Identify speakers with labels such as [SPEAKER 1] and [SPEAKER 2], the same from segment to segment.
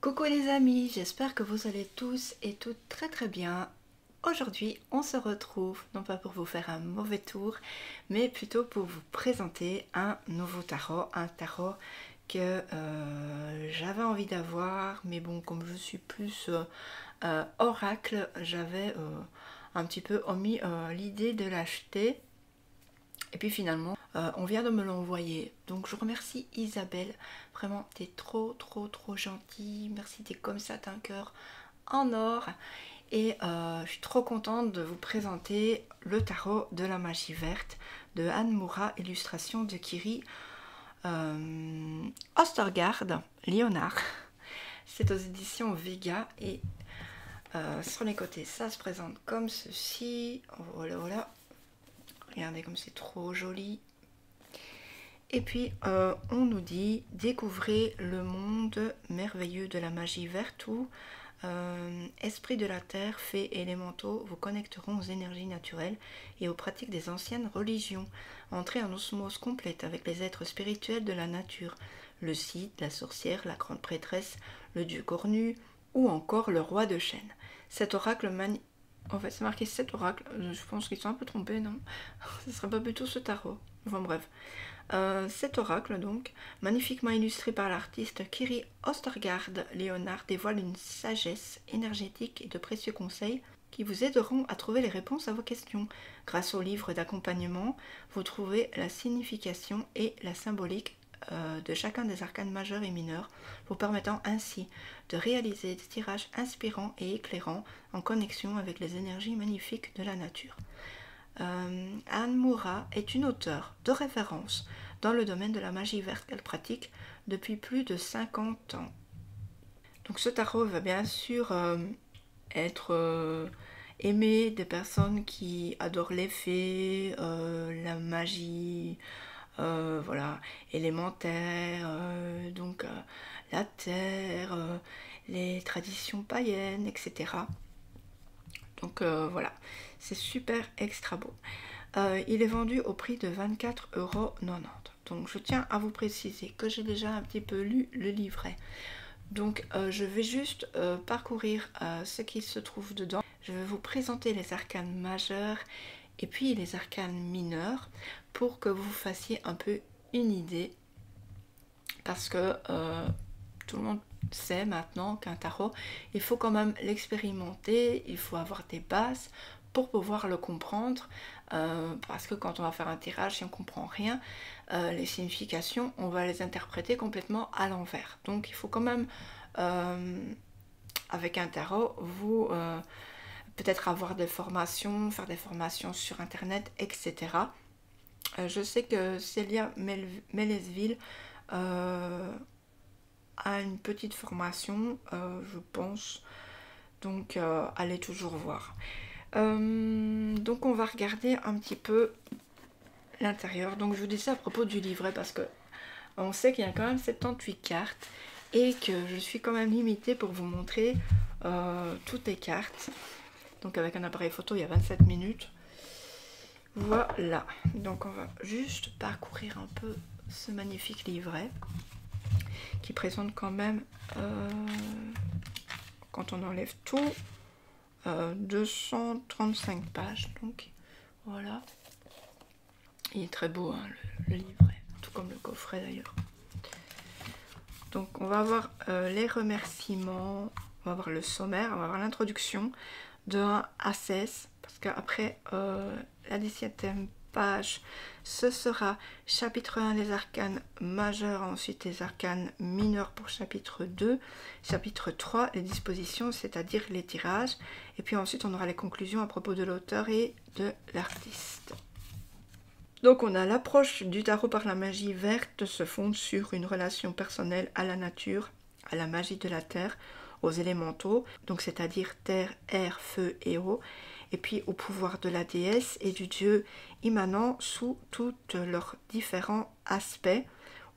[SPEAKER 1] Coucou les amis, j'espère que vous allez tous et toutes très bien. Aujourd'hui, on se retrouve, non pas pour vous faire un mauvais tour, mais plutôt pour vous présenter un nouveau tarot. Un tarot que j'avais envie d'avoir, mais bon, comme je suis plus oracle, j'avais un petit peu omis l'idée de l'acheter. Et puis finalement, on vient de me l'envoyer. Donc je remercie Isabelle. Vraiment, t'es trop gentille. Merci, t'es comme ça, t'as un cœur en or. Et je suis trop contente de vous présenter le tarot de la magie verte de Anne Moura, illustration de Kiri Ostergaard Léonard. C'est aux éditions Vega et sur les côtés, ça se présente comme ceci. Voilà. Regardez comme c'est trop joli. Et puis on nous dit découvrez le monde merveilleux de la magie verte où esprit de la terre, fées et élémentaux vous connecteront aux énergies naturelles et aux pratiques des anciennes religions. Entrez en osmose complète avec les êtres spirituels de la nature, le Cid, la sorcière, la grande prêtresse, le dieu cornu ou encore le roi de chêne. Cet oracle En fait, c'est marqué 7 oracles. Je pense qu'ils sont un peu trompés, non? Ce serait pas plutôt ce tarot. Enfin bref. 7 oracles, donc, magnifiquement illustrés par l'artiste Kiri Ostergaard Léonard, dévoile une sagesse énergétique et de précieux conseils qui vous aideront à trouver les réponses à vos questions. Grâce au livre d'accompagnement, vous trouvez la signification et la symbolique de chacun des arcanes majeurs et mineurs, vous permettant ainsi de réaliser des tirages inspirants et éclairants en connexion avec les énergies magnifiques de la nature. Anne Moura est une auteure de référence dans le domaine de la magie verte qu'elle pratique depuis plus de 50 ans. Donc ce tarot va bien sûr être aimé des personnes qui adorent les fées, la magie, voilà, élémentaire, la terre, les traditions païennes, etc. Donc voilà, c'est super extra beau. Il est vendu au prix de 24,90 €. Donc je tiens à vous préciser que j'ai déjà un petit peu lu le livret. Donc je vais juste parcourir ce qui se trouve dedans. Je vais vous présenter les arcanes majeures et puis les arcanes mineurs pour que vous fassiez un peu une idée. Parce que tout le monde sait maintenant qu'un tarot, il faut quand même l'expérimenter, il faut avoir des bases pour pouvoir le comprendre, parce que quand on va faire un tirage, si on ne comprend rien, les significations, on va les interpréter complètement à l'envers. Donc il faut quand même, avec un tarot, vous peut-être avoir des formations, faire des formations sur internet, etc. Je sais que Célia Mélesville a une petite formation, je pense, donc allez toujours voir. Donc on va regarder un petit peu l'intérieur. Donc je vous dis ça à propos du livret parce que on sait qu'il y a quand même 78 cartes et que je suis quand même limitée pour vous montrer toutes les cartes. Donc avec un appareil photo il y a 27 minutes. Voilà, donc on va juste parcourir un peu ce magnifique livret qui présente quand même, quand on enlève tout, 235 pages. Donc voilà, il est très beau hein, le livret, tout comme le coffret d'ailleurs. Donc on va avoir les remerciements, on va avoir le sommaire, on va avoir l'introduction de 1 à 16, parce qu'après la 17e page, ce sera chapitre 1 les arcanes majeurs, ensuite les arcanes mineurs pour chapitre 2, chapitre 3 les dispositions, c'est-à-dire les tirages, et puis ensuite on aura les conclusions à propos de l'auteur et de l'artiste. Donc on a l'approche du tarot par la magie verte se fonde sur une relation personnelle à la nature, à la magie de la terre, aux élémentaux, donc c'est-à-dire terre, air, feu et eau, et puis au pouvoir de la déesse et du dieu immanent sous tous leurs différents aspects,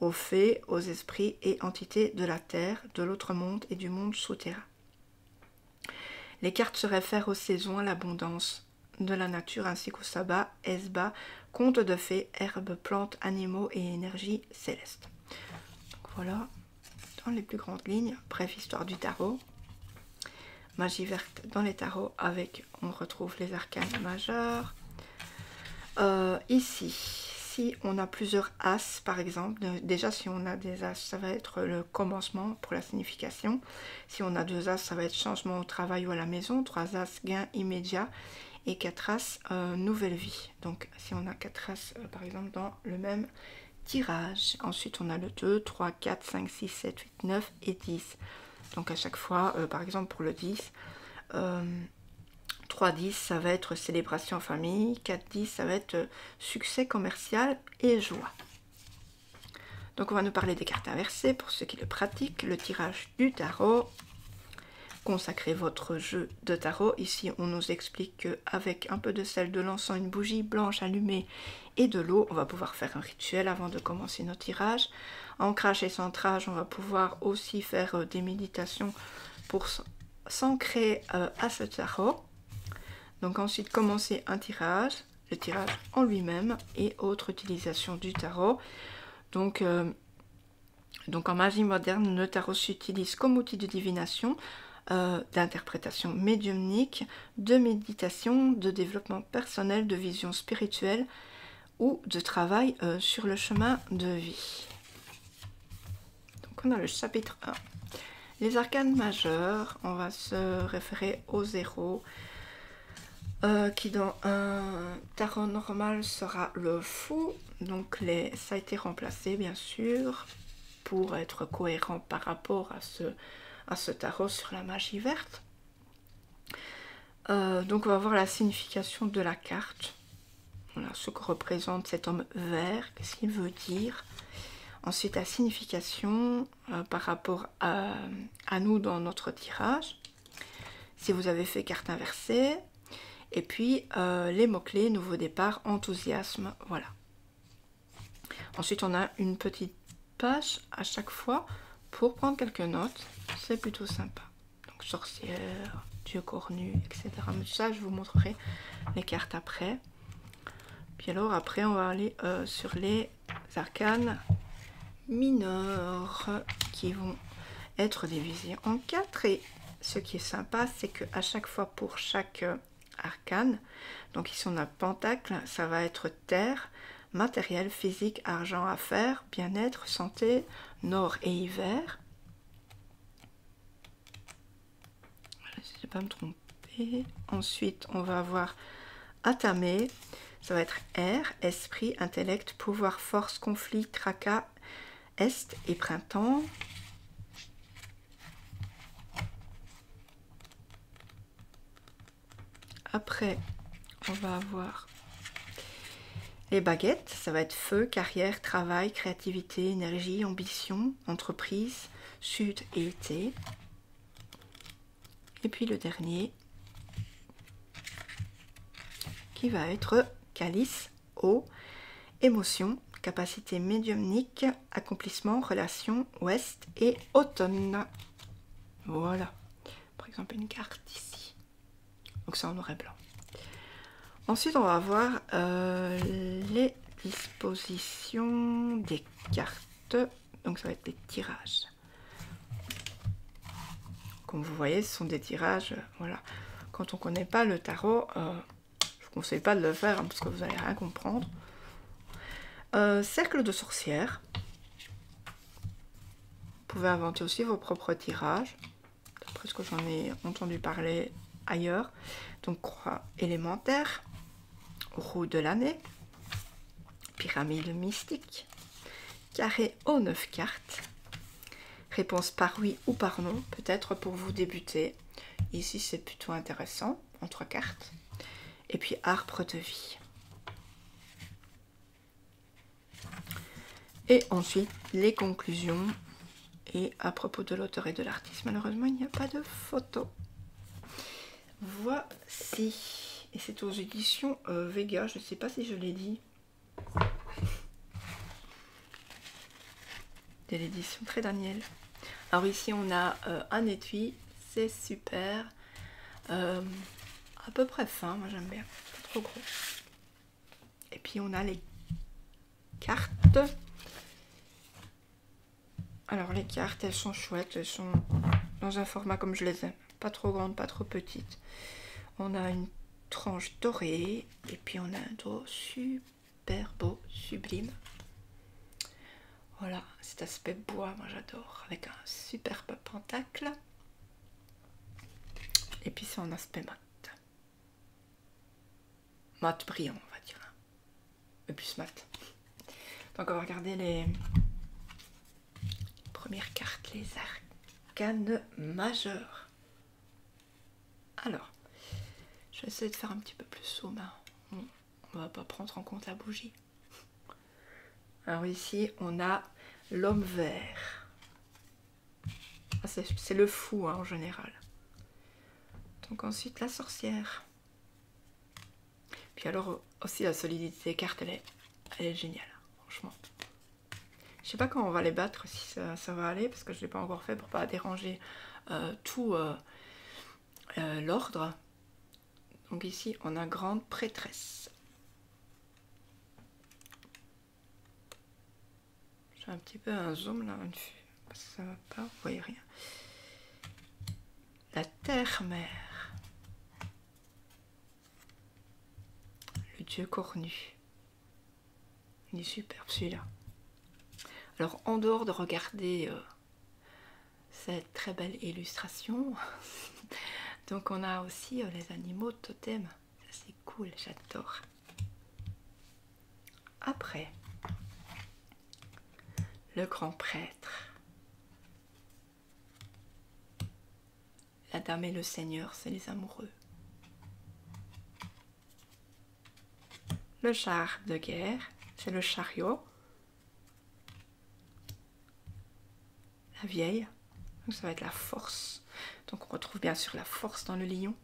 [SPEAKER 1] aux fées, aux esprits et entités de la terre, de l'autre monde et du monde souterrain. Les cartes se réfèrent aux saisons, à l'abondance de la nature ainsi qu'au sabbat, esba, contes de fées, herbes, plantes, animaux et énergie céleste. Donc voilà, comprendre les plus grandes lignes. Bref, histoire du tarot. Magie verte dans les tarots avec, on retrouve les arcanes majeurs. Ici, si on a plusieurs as par exemple, déjà si on a des as, ça va être le commencement pour la signification. Si on a 2 as, ça va être changement au travail ou à la maison. 3 as, gain immédiat. Et 4 as, nouvelle vie. Donc si on a 4 as par exemple dans le même tirage. Ensuite on a le 2, 3, 4, 5, 6, 7, 8, 9 et 10. Donc à chaque fois, par exemple pour le 10, 3-10 ça va être célébration en famille, 4-10 ça va être succès commercial et joie. Donc on va nous parler des cartes inversées pour ceux qui le pratiquent, le tirage du tarot. Consacrez votre jeu de tarot. Ici on nous explique qu'avec un peu de sel, de l'encens, une bougie blanche allumée et de l'eau, on va pouvoir faire un rituel avant de commencer nos tirages. Ancrage et centrage, on va pouvoir aussi faire des méditations pour s'ancrer à ce tarot. Donc ensuite commencer un tirage, le tirage en lui-même et autre utilisation du tarot. Donc en magie moderne, le tarot s'utilise comme outil de divination, d'interprétation médiumnique, de méditation, de développement personnel, de vision spirituelle ou de travail sur le chemin de vie. Donc on a le chapitre 1. Les arcanes majeurs, on va se référer au 0, qui dans un tarot normal sera le fou. Donc ça a été remplacé bien sûr pour être cohérent par rapport à ce tarot sur la magie verte. Donc on va voir la signification de la carte. Voilà ce que représente cet homme vert, qu'est-ce qu'il veut dire. Ensuite la signification par rapport à nous dans notre tirage. Si vous avez fait carte inversée. Et puis les mots-clés, nouveau départ, enthousiasme, voilà. Ensuite on a une petite page à chaque fois pour prendre quelques notes, c'est plutôt sympa. Donc sorcière, dieu cornu, etc. Mais ça je vous montrerai les cartes après. Puis alors après on va aller sur les arcanes mineurs qui vont être divisés en 4. Et ce qui est sympa, c'est qu'à chaque fois pour chaque arcane, donc ici on a pentacle, ça va être terre, matériel, physique, argent, affaires, bien-être, santé, nord et hiver. Je ne vais pas me tromper. Ensuite on va avoir atamé, ça va être air, esprit, intellect, pouvoir, force, conflit, tracas, est et printemps. Après, on va avoir les baguettes, ça va être feu, carrière, travail, créativité, énergie, ambition, entreprise, sud et été. Et puis le dernier, qui va être calice, eau, émotion, capacité médiumnique, accomplissement, relation, ouest et automne. Voilà, par exemple une carte ici. Donc c'est en noir et blanc. Ensuite, on va voir les dispositions des cartes. Donc ça va être des tirages. Comme vous voyez, ce sont des tirages. Voilà. Quand on ne connaît pas le tarot, je ne vous conseille pas de le faire hein, parce que vous n'allez rien comprendre. Cercle de sorcière. Vous pouvez inventer aussi vos propres tirages. D'après ce que j'en ai entendu parler ailleurs. Donc croix élémentaire, roue de l'année, pyramide mystique, carré aux 9 cartes, réponse par oui ou par non, peut-être pour vous débuter. Ici c'est plutôt intéressant, en 3 cartes. Et puis arbre de vie. Et ensuite les conclusions. Et à propos de l'auteur et de l'artiste, malheureusement il n'y a pas de photo. Voici, et c'est aux éditions Vega, je ne sais pas si je l'ai dit. De l'édition Très Daniel. Alors ici on a un étui, c'est super. À peu près fin, moi j'aime bien, pas trop gros. Et puis on a les cartes. Alors les cartes, elles sont chouettes, elles sont dans un format comme je les aime. Pas trop grandes, pas trop petites. On a une tranche dorée et puis on a un dos super beau, sublime. Voilà, cet aspect bois, moi j'adore, avec un superbe pentacle. Et puis c'est en aspect mat. Mat brillant, on va dire. Et plus mat. Donc on va regarder les premières cartes, les arcanes majeures. Alors, je vais essayer de faire un petit peu plus zoom. On va pas prendre en compte la bougie. Alors ici, on a l'homme vert. Ah, c'est le fou hein, en général. Donc ensuite, la sorcière. Puis alors aussi, la solidité des cartes, elle est géniale, franchement. Je sais pas quand on va les battre, si ça va aller, parce que je ne l'ai pas encore fait pour pas déranger tout l'ordre. Donc ici, on a grande prêtresse. J'ai un petit peu un zoom là, parce que ça va pas, vous voyez rien. La terre-mère. Le dieu cornu. Il est superbe celui-là. Alors en dehors de regarder cette très belle illustration, donc on a aussi les animaux totems. Ça c'est cool, j'adore. Après, le grand prêtre. La dame et le seigneur, c'est les amoureux. Le char de guerre, c'est le chariot. La vieille, donc ça va être la force. Donc on retrouve bien sûr la force dans le lion.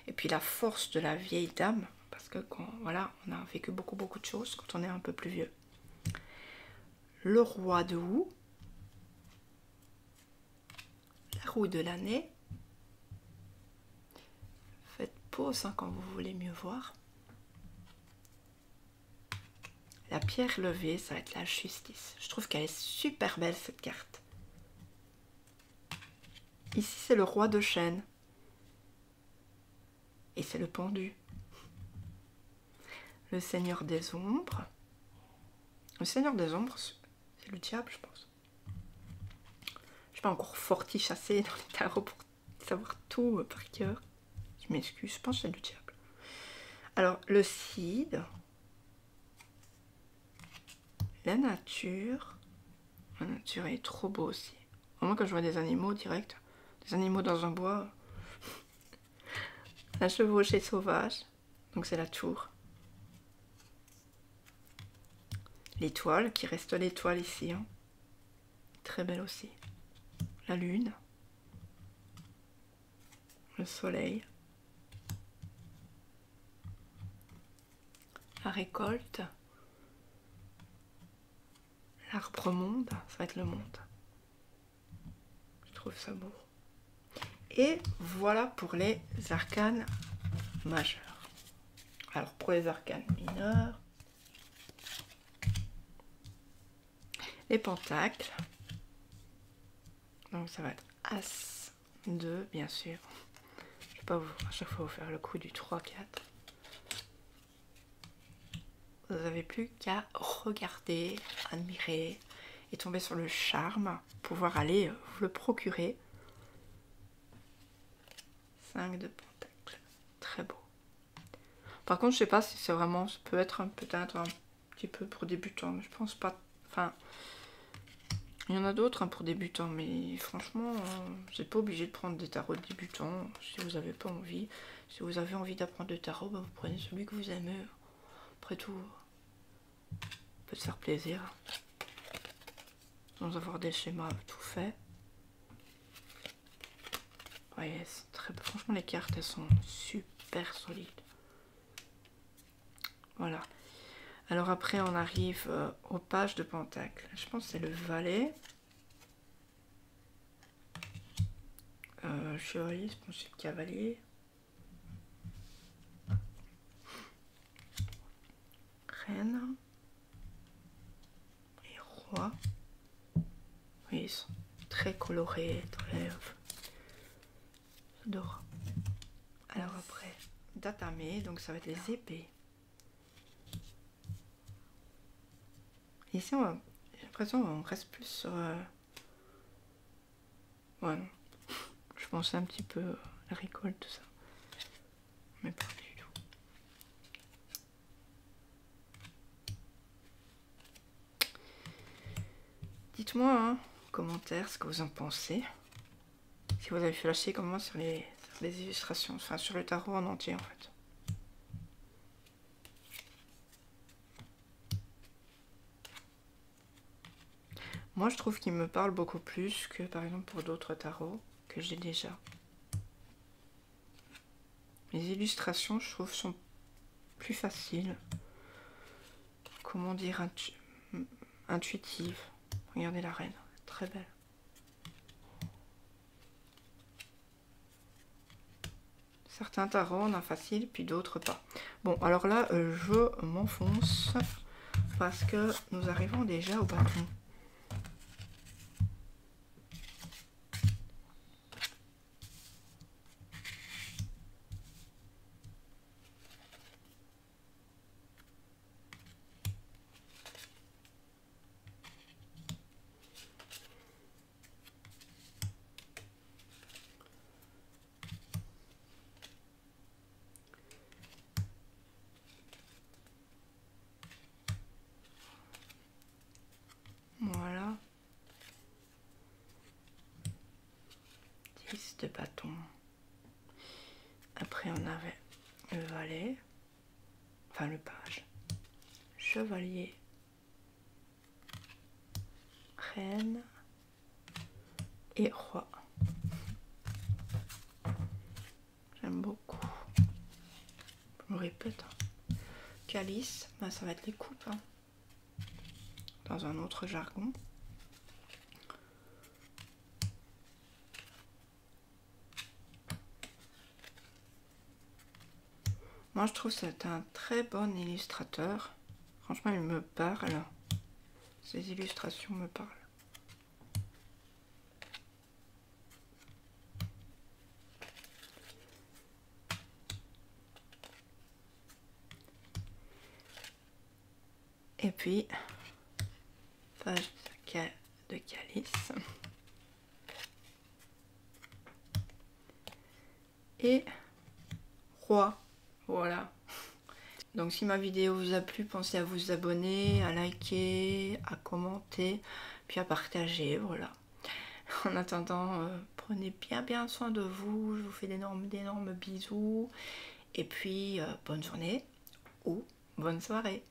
[SPEAKER 1] Et puis la force de la vieille dame, parce que voilà, on a vécu beaucoup de choses quand on est un peu plus vieux. Le roi de houx. La roue de l'année. Faites pause hein, quand vous voulez mieux voir. La pierre levée, ça va être la justice. Je trouve qu'elle est super belle cette carte. Ici, c'est le roi de chêne. Et c'est le pendu. Le seigneur des ombres. Le seigneur des ombres, c'est le diable, je pense. Je suis pas encore fortiche assez dans les tarots pour savoir tout par cœur. Je m'excuse, je pense que c'est le diable. Alors, le cid. La nature. La nature est trop beau aussi. Moi, quand je vois des animaux direct, des animaux dans un bois. La chevauchée sauvage. Donc c'est la tour. L'étoile, qui reste l'étoile ici. Hein. Très belle aussi. La lune. Le soleil. La récolte. L'arbre monde, ça va être le monde. Je trouve ça beau. Et voilà pour les arcanes majeurs. Alors pour les arcanes mineurs, les pentacles. Donc ça va être As 2, bien sûr. Je ne vais pas à chaque fois vous faire le coup du 3, 4. Vous n'avez plus qu'à regarder, admirer et tomber sur le charme, pouvoir aller vous le procurer. 5 de pentacles, très beau. Par contre, je sais pas si c'est vraiment, ça peut être peut-être un petit peu pour débutants, mais je pense pas. Enfin, il y en a d'autres hein, pour débutants, mais franchement, vous n'êtes pas obligé de prendre des tarots de débutants si vous n'avez pas envie. Si vous avez envie d'apprendre le tarot, bah, vous prenez celui que vous aimez. Après tout, peut se faire plaisir sans avoir des schémas tout faits. Ouais, très... franchement les cartes elles sont super solides. Voilà. Alors après on arrive aux pages de pentacle. Je pense que c'est le valet. Chevalier, je pense que c'est le cavalier. Reine. Et roi. Oui, ils sont très colorés, très... J'adore. Alors après, datame, donc ça va être les épées. Ici, j'ai l'impression qu'on reste plus sur... Ouais, non. Je pensais un petit peu la récolte, tout ça. Mais pas du tout. Dites-moi en commentaire ce que vous en pensez. Si vous avez flashé comme moi sur les illustrations, enfin sur le tarot en entier en fait. Moi je trouve qu'il me parle beaucoup plus que par exemple pour d'autres tarots que j'ai déjà. Les illustrations je trouve sont plus faciles. Comment dire, intuitives. Regardez la reine, très belle. Certains tarots on a facile, puis d'autres pas. Bon, alors là, je m'enfonce parce que nous arrivons déjà au bâton. Voilà. 10 de bâton. Après on avait le valet, enfin le page, chevalier, reine et roi. J'aime beaucoup. Je me répète. Calice, ben, ça va être les coupes. Hein. Dans un autre jargon. Moi je trouve que c'est un très bon illustrateur. Franchement il me parle. Ces illustrations me parlent. Et puis, page de calice. Et roi. Voilà. Donc si ma vidéo vous a plu, pensez à vous abonner, à liker, à commenter, puis à partager, voilà. En attendant, prenez bien soin de vous, je vous fais d'énormes bisous, et puis bonne journée ou bonne soirée.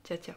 [SPEAKER 1] Ciao ciao.